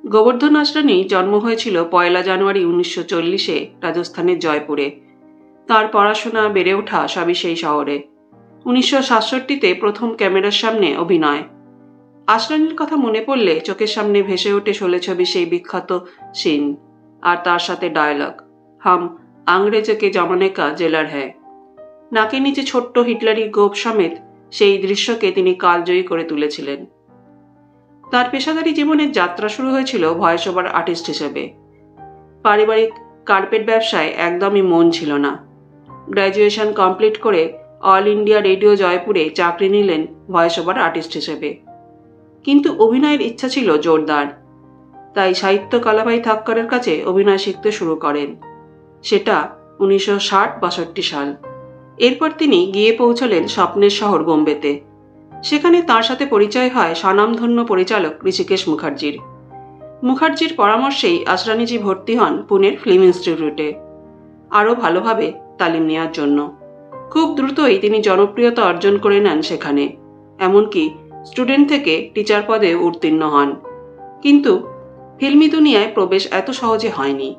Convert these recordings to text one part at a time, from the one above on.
গোবর্ধন আসরানী জন্ম হয়েছিল 1 জানুয়ারি 1940-এ রাজস্থানের জয়পুরে। তার পড়াশোনা, বেড়ে ওঠা সবই সেই শহরে। 1967-তে প্রথম ক্যামেরার সামনে অভিনয়। আসরানীর কথা মনে পড়লে চোখের সামনে ভেসে ওঠে শোলে ছবি সেই বিখ্যাত সিন, আর তার সাথে ডায়লগ, হাম আংরেজে কে জমানে কা জেলার হ্যায়। নাকের নিচে ছোট্ট হিটলারি গোপ সমেত সেই দৃশ্যকে তিনি কালজয়ী করে তুলেছিলেন। তার পেশাদারী জীবনের যাত্রা শুরু হয়েছিল ভয়েস ওভার আর্টিস্ট হিসেবে। পারিবারিক কার্পেট ব্যবসায় একদমই মন ছিল না। গ্র্যাজুয়েশন কমপ্লিট করে অল ইন্ডিয়া রেডিও জয়পুরে চাকরি নিলেন ভয়েস ওভার আর্টিস্ট হিসেবে। কিন্তু অভিনয়ের ইচ্ছা ছিল জোরদার, তাই সাহিত্য কালাভাই থাক্করের কাছে অভিনয় শিখতে শুরু করেন। সেটা 1960-62 সাল। এরপর তিনি গিয়ে পৌঁছলেন স্বপ্নের শহর বোম্বেতে। সেখানে তার সাথে পরিচয় হয় স্বনামধন্য পরিচালক ঋষিকেশ মুখার্জির। মুখার্জির পরামর্শেই আসরানীজি ভর্তি হন পুনের ফিল্ম ইনস্টিটিউটে, আরও ভালোভাবে তালিম নেওয়ার জন্য। খুব দ্রুতই তিনি জনপ্রিয়তা অর্জন করে নেন সেখানে, এমনকি স্টুডেন্ট থেকে টিচার পদে উত্তীর্ণ হন। কিন্তু ফিল্মি দুনিয়ায় প্রবেশ এত সহজে হয়নি,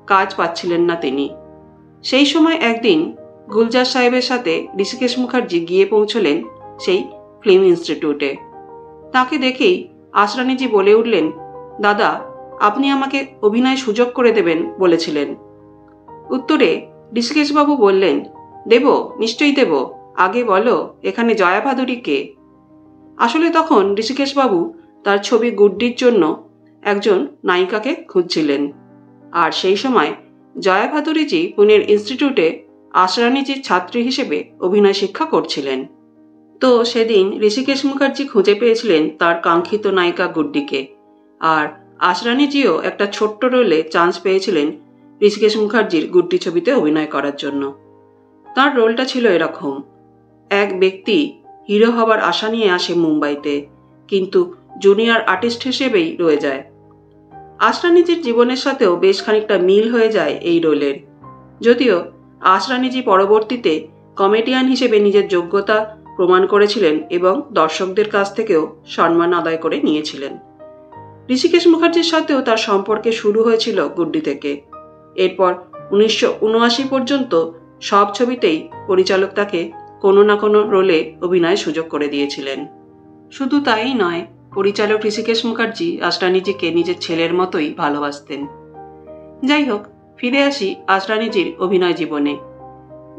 কাজ পাচ্ছিলেন না তিনি। সেই সময় একদিন গুলজার সাহেবের সাথে ঋষিকেশ মুখার্জি গিয়ে পৌঁছলেন সেই ফিল্ম ইনস্টিটিউটে। তাকে দেখেই আসরানীজি বলে উঠলেন, দাদা, আপনি আমাকে অভিনয় সুযোগ করে দেবেন বলেছিলেন। উত্তরে ঋষিকেশবাবু বললেন, দেব, নিশ্চয়ই দেব, আগে বলো এখানে জয়া ভাদুরী কে? আসলে তখন ঋষিকেশবাবু তার ছবি গুড্ডির জন্য একজন নায়িকাকে খুঁজছিলেন, আর সেই সময় জয়া ভাদুরীজি পুনের ইনস্টিটিউটে আসরানীজির ছাত্রী হিসেবে অভিনয় শিক্ষা করছিলেন। তো সেদিন ঋষিকেশ মুখার্জি খুঁজে পেয়েছিলেন তার কাঙ্ক্ষিত নায়িকা গুড্ডিকে, আর আসরানীজিও একটা ছোট্ট রোলে চান্স পেয়েছিলেন ঋষিকেশ মুখার্জির গুড্ডি ছবিতে অভিনয় করার জন্য। তার রোলটা ছিল এরকম: এক ব্যক্তি হিরো হবার আশা নিয়ে আসে মুম্বাইতে, কিন্তু জুনিয়র আর্টিস্ট হিসেবেই রয়ে যায়। আসরানীজির জীবনের সাথেও বেশ খানিকটা মিল হয়ে যায় এই রোলের, যদিও আসরানীজি পরবর্তীতে কমেডিয়ান হিসেবে নিজের যোগ্যতা প্রমাণ করেছিলেন এবং দর্শকদের কাছ থেকেও সম্মান আদায় করে নিয়েছিলেন। ঋষিকেশ মুখার্জির সাথেও তার সম্পর্কে শুরু হয়েছিল গুড্ডি থেকে। এরপর 1979 পর্যন্ত সব ছবিতেই পরিচালক তাকে কোনো না কোনো রোলে অভিনয়ের সুযোগ করে দিয়েছিলেন। শুধু তাই নয়, পরিচালক ঋষিকেশ মুখার্জি আসরানীজিকে নিজের ছেলের মতোই ভালোবাসতেন। যাই হোক, ফিরে আসি আসরানীজির অভিনয় জীবনে।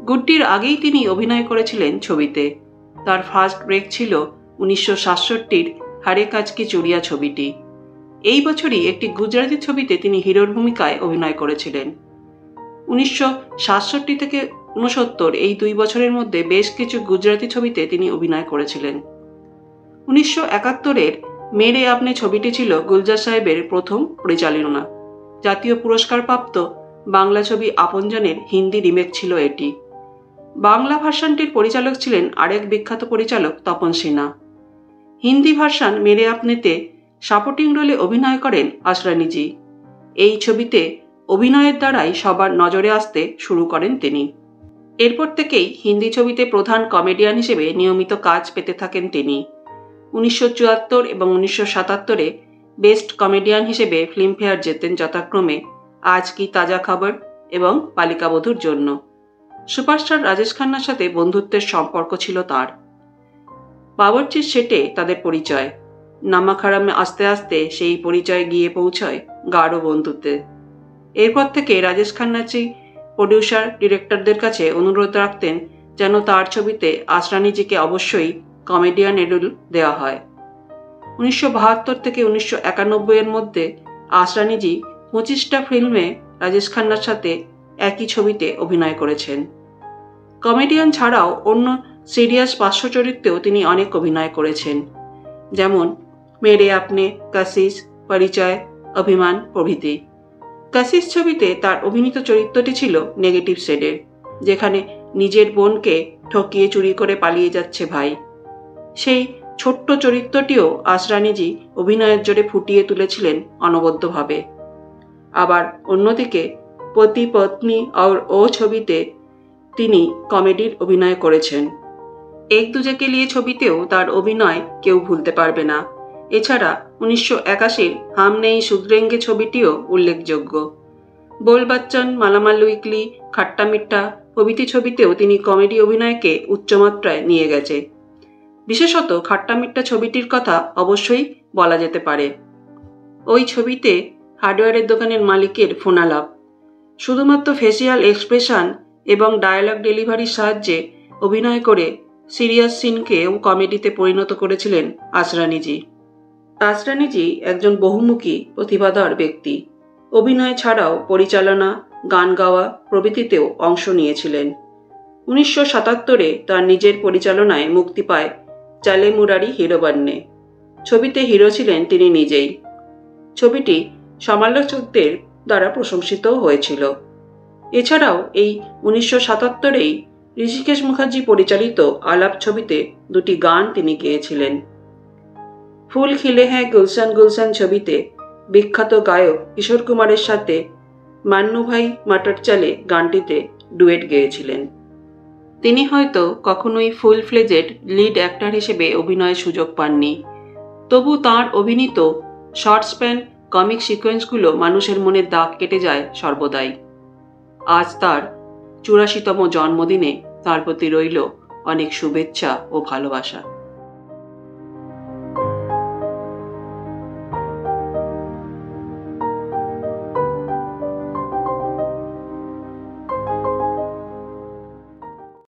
গুড্ডির আগেই তিনি অভিনয় করেছিলেন ছবিতে। তার ফার্স্ট ব্রেক ছিল 1967-র হারে কাজ কি চুড়িয়া ছবিটি। এই বছরই একটি গুজরাটি ছবিতে তিনি হিরোর ভূমিকায় অভিনয় করেছিলেন। 1967 থেকে 1969 এই 2 বছরের মধ্যে বেশ কিছু গুজরাটি ছবিতে তিনি অভিনয় করেছিলেন। 1971-এর মেরে আপনি ছবিটি ছিল গুলজার সাহেবের প্রথম পরিচালনা। জাতীয় পুরস্কারপ্রাপ্ত বাংলা ছবি আপনজনের হিন্দি রিমেক ছিল এটি। বাংলা ভার্সানটির পরিচালক ছিলেন আরেক বিখ্যাত পরিচালক তপন সিনহা। হিন্দি ভার্সান মেরে আপনিতে সাপোর্টিং রোলে অভিনয় করেন আসরানীজি। এই ছবিতে অভিনয়ের দ্বারাই সবার নজরে আসতে শুরু করেন তিনি। এরপর থেকেই হিন্দি ছবিতে প্রধান কমেডিয়ান হিসেবে নিয়মিত কাজ পেতে থাকেন তিনি। 1974 এবং 1977-এ বেস্ট কমেডিয়ান হিসেবে ফিল্মফেয়ার জেতেন যথাক্রমে আজ কি তাজা খবর এবং বালিকা বধূর জন্য। সুপারস্টার রাজেশ খান্নার সাথে বন্ধুত্বের সম্পর্ক ছিল তার। বাবরচির সেটে তাদের পরিচয়। নামাখারামে আস্তে আস্তে সেই পরিচয় গিয়ে পৌঁছয় গাঢ় বন্ধুত্বে। এরপর থেকে রাজেশ খান্নাজি প্রডিউসার ডিরেক্টরদের কাছে অনুরোধ রাখতেন যেন তার ছবিতে আসরানীজিকে অবশ্যই কমেডিয়ান রোল দেওয়া হয়। 1972 থেকে 1991-এর মধ্যে আসরানীজি 25টা ফিল্মে রাজেশ খান্নার সাথে একই ছবিতে অভিনয় করেছেন। কমেডিয়ান ছাড়াও অন্য সিরিয়াস পার্শ্ব চরিত্রেও তিনি অনেক অভিনয় করেছেন, যেমন মেরে আপনে, কাশিস, পরিচয়, অভিমান প্রভৃতি। কাশিস ছবিতে তার অভিনীত চরিত্রটি ছিল নেগেটিভ শেডের, যেখানে নিজের বোনকে ঠকিয়ে চুরি করে পালিয়ে যাচ্ছে ভাই। সেই ছোট্ট চরিত্রটিও আসরানীজি অভিনয়ের জোরে ফুটিয়ে তুলেছিলেন অনবদ্যভাবে। আবার অন্যদিকে পতি পত্নী আর ও ছবিতে তিনি কমেডির অভিনয় করেছেন। এক দুজেকে নিয়ে ছবিতেও তার অভিনয় কেউ ভুলতে পারবে না। এছাড়া 1981-র হাম নেই সুদরেঙ্গে ছবিটিও উল্লেখযোগ্য। বোল বচ্চন, মালামাল উইকলি, খাট্টা মিঠা প্রভৃতি ছবিতেও তিনি কমেডি অভিনয়কে উচ্চমাত্রায় নিয়ে গেছে। বিশেষত খাট্টা মিঠা ছবিটির কথা অবশ্যই বলা যেতে পারে। ওই ছবিতে হার্ডওয়্যারের দোকানের মালিকের ফোনালাপ, শুধুমাত্র ফেসিয়াল এক্সপ্রেশন এবং ডায়ালগ ডেলিভারির সাহায্যে অভিনয় করে সিরিয়াস সিনকেও কমেডিতে পরিণত করেছিলেন আসরানিজি। আসরানিজি একজন বহুমুখী প্রতিভাধর ব্যক্তি। অভিনয় ছাড়াও পরিচালনা, গান গাওয়া প্রভৃতিতেও অংশ নিয়েছিলেন। 1977-এ তার নিজের পরিচালনায় মুক্তি পায় চালে মুরারি হিরো বন্নে। ছবিতে হিরো ছিলেন তিনি নিজেই। ছবিটি সমালোচকদের দ্বারা প্রশংসিত হয়েছিল। এছাড়াও এই 1977-এই ঋষিকেশ মুখার্জি পরিচালিত আলাপ ছবিতে দুটি গান তিনি গেয়েছিলেন। ফুল খিলে হ্যাঁ গুলশান গুলশান ছবিতে বিখ্যাত গায়ক কিশোর কুমারের সাথে মান্নু ভাই মাটার চালে গানটিতে ডুয়েট গেয়েছিলেন। তিনি হয়তো কখনোই ফুল ফ্লেজেড লিড অ্যাক্টর হিসেবে অভিনয়ের সুযোগ পাননি, তবু তাঁর অভিনীত শর্ট স্প্যান কমিক সিকোয়েন্সগুলো মানুষের মনে দাগ কেটে যায় সর্বদাই। আজ তার 84তম জন্মদিনে তার প্রতি রইল অনেক শুভেচ্ছা ও ভালোবাসা।